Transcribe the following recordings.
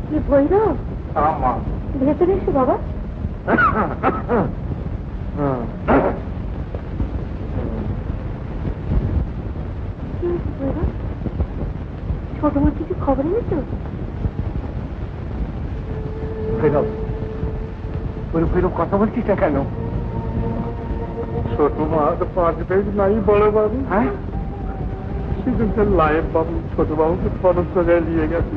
কি ভৈরব? মা ভেতরে এসো বাবা। ছোট মা কিছু খবর এনেছো? ভৈরব ভৈরব কথা বলছিস না কেন? ছোট মা 5 পেজ নাই বড় বাবু। হ্যাঁ, সেদিনকার লাইভ বাবু ছোট বাবুকে ফটো সজায় নিয়ে গেছে।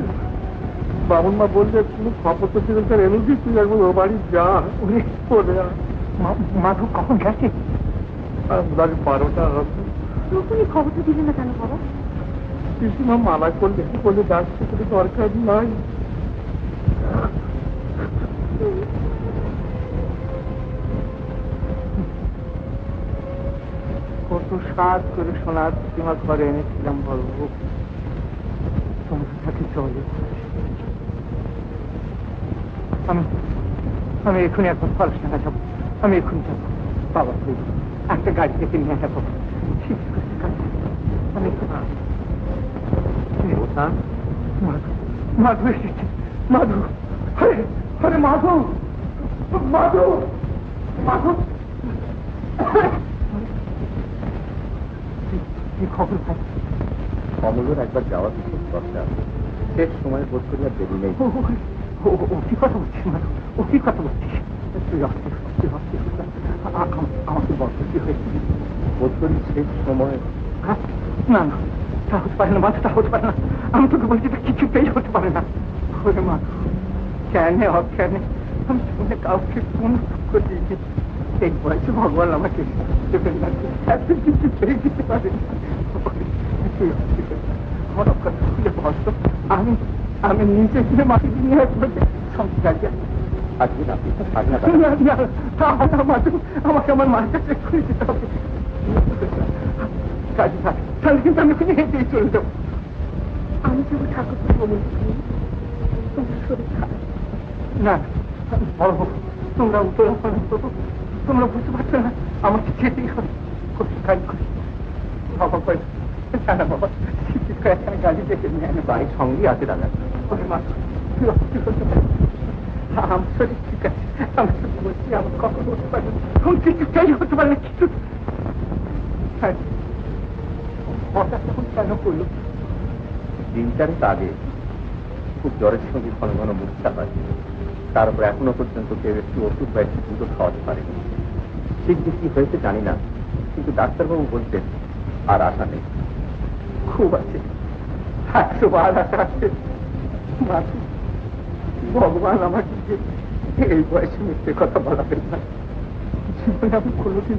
বাবুর মা বলছে তুমি খবর তো সেদিনকার এনে দিচ্ছি, একবার ও বাড়ি যা বলে। মাধু কখন গেছে? বাড়ি 12টা হবে। তুমি খবরটা দিলে না কেন বাবা? পিসিমা মালা করলে বলে ডাকছে, কোনো দরকার নাই। কত সাত করে সোনার প্রতিমা ঘরে এনেছিলাম বলবো, তোমরা তাকে চলে। আমি এখনই একবার পড়াশোনা যাবো, আমি এখনই যাবো। বাবা একটা গাড়ি থেকে নিয়ে যাবো। আমি মাধু এসেছে। মাধু, আরে মাধু, মাধু, মাধু, কি খবর ভাই? অমলের একবার যাওয়া বিশেষ দরকার, শেষ সময় বোধ করি আর দেরি নেই। ও কি কথা বলছিস মাধু? ও কি কথা বলছিস? তুই আমাকে বলতে কি হয়েছে? বোধ করি শেষ সময়। না না, তা হতে পারে না মাধু, তা হতে পারে না। আমি তোকে বলছি তা কিছুতেই হতে পারে না। ওরে মাধু, কেনে অজ্ঞানে আমি শুনে কাউকে কোন করে দিয়েছি। এই বয়সে ভগবান আমাকে দেবেন না, এত কিছু পেয়ে দিতে পারেন। আমার অজ্ঞান খুলে বসত, আমি নিজে কিনে মাকে নিয়ে আমাকে আমার মার কাছে খুলে দিতে হবে। কাজে থাক, তাহলে কিন্তু আমি হেঁটেই চলে যাবো। আমি যাবো ঠাকুর তোমার শরীর খারাপ। না বড়, তোমরা তোমরা বুঝতে পারছো না, আমাকে যেতেই হবে। বাবা না বাবা, এখানে গাড়ি দেখে নিয়ে আমি বাড়ির সঙ্গেই আছে দাদা। মা তুই অস্থির হতে পারি, আমার শরীর ঠিক আছে। আমি শুধু বলছি আমার কখন হতে পারে, কিছুটাই হতে পারে না। কিছু হঠাৎ তখন কেন করলো? 3-4 আগে খুব জ্বরের সঙ্গে ঘন ঘন মূর্ছা হয়, তার উপর এখনো পর্যন্ত কেউ একটু ওষুধ বা একটু দুধ খাওয়াতে পারেনি। ঠিক যে কি হয়েছে জানি না, কিন্তু ডাক্তারবাবু বলছেন আর আশা নেই। খুব আছে, 100 বার আশা আছে। ভগবান আমাকে এই বয়সে মিথ্যে কথা বলাবেন না। জীবনে আমি কোনোদিন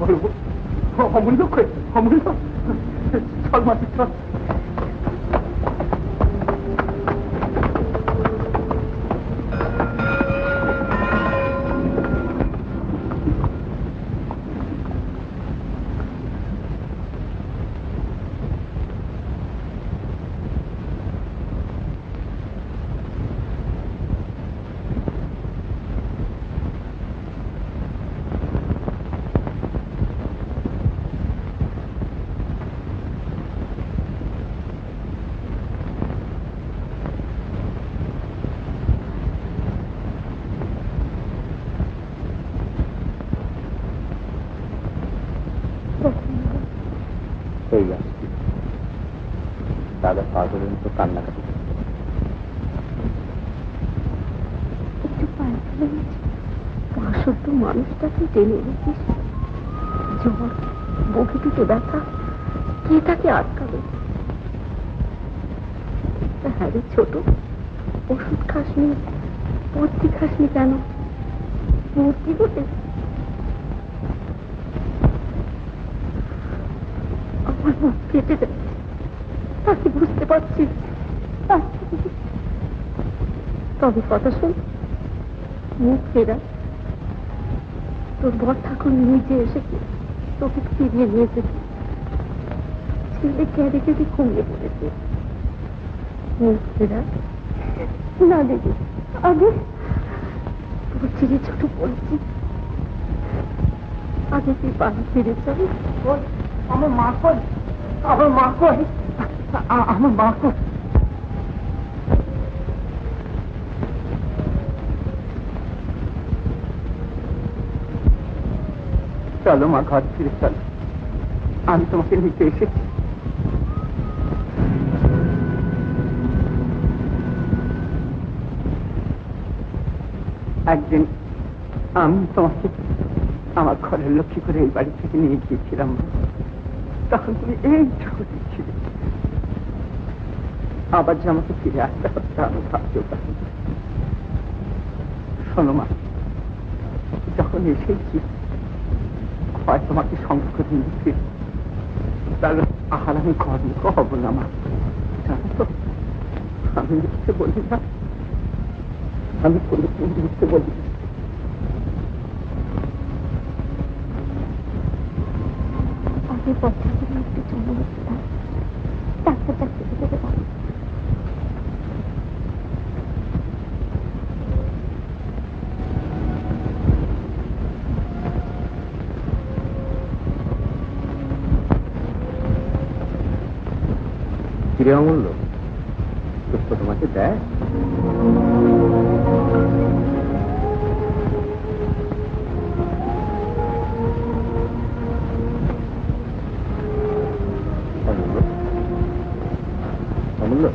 বলবো অমূল্য, অমূল্য চল মাটি চল। দাদা পাগলের মতো কান্নাকাটি একটু পাঁচশো মানুষটাকে টেনে এনেছিস, জ্বর বুকে দুটো ব্যথা, কে তাকে আটকাবে? হ্যাঁ রে ছোট, ওষুধ খাসনি, ভর্তি খাসনি কেন? ভর্তি হতে আমার মুখ কেটে যাচ্ছে, তাকে বুঝতে পারছি। তবে কথা শোন, মুখ ফেরা, তোর বর ঠাকুর নিজে এসেছে তোকে ফিরিয়ে নিয়ে যেতে। ছেলে কেঁদে কেঁদে ঘুমিয়ে পড়েছে। মুখ ফেরা না দেখি আগে তোর ছেলে ছোট বলছি, আগে তুই বাড়ি ফিরে যাবি। আমার মা কই? আমার মা কই? আমার মা চলো মা, ঘর ফিরে চলো, আমি তোমাকে নিতে এসেছি। একদিন আমি তোমাকে আমার ঘরের লক্ষ্মী করে এই বাড়ি থেকে নিয়ে গিয়েছিলাম, তখন তুমি এই ঠাকুর ছিলে। আবার যে আমাকে ফিরে আসতে হবে তা আমি ভাবতেও পারি। শোনো মা, যখন এসেছি হয় তোমাকে সঙ্গে করে নিয়ে ফিরি, তাহলে আহার আমি ঘরমুখ হব না মা, জানো তো? আমি মিথ্যে বলি না, আমি কোনোদিন মিথ্যে বলি না। আমি পথে একটু জন্য বসছিলাম, ডাক্তার ডাক্তার যেতে পারি। ফিরে অমূল্য তো তোমাকে দেয়? অমূল্য, অমূল্য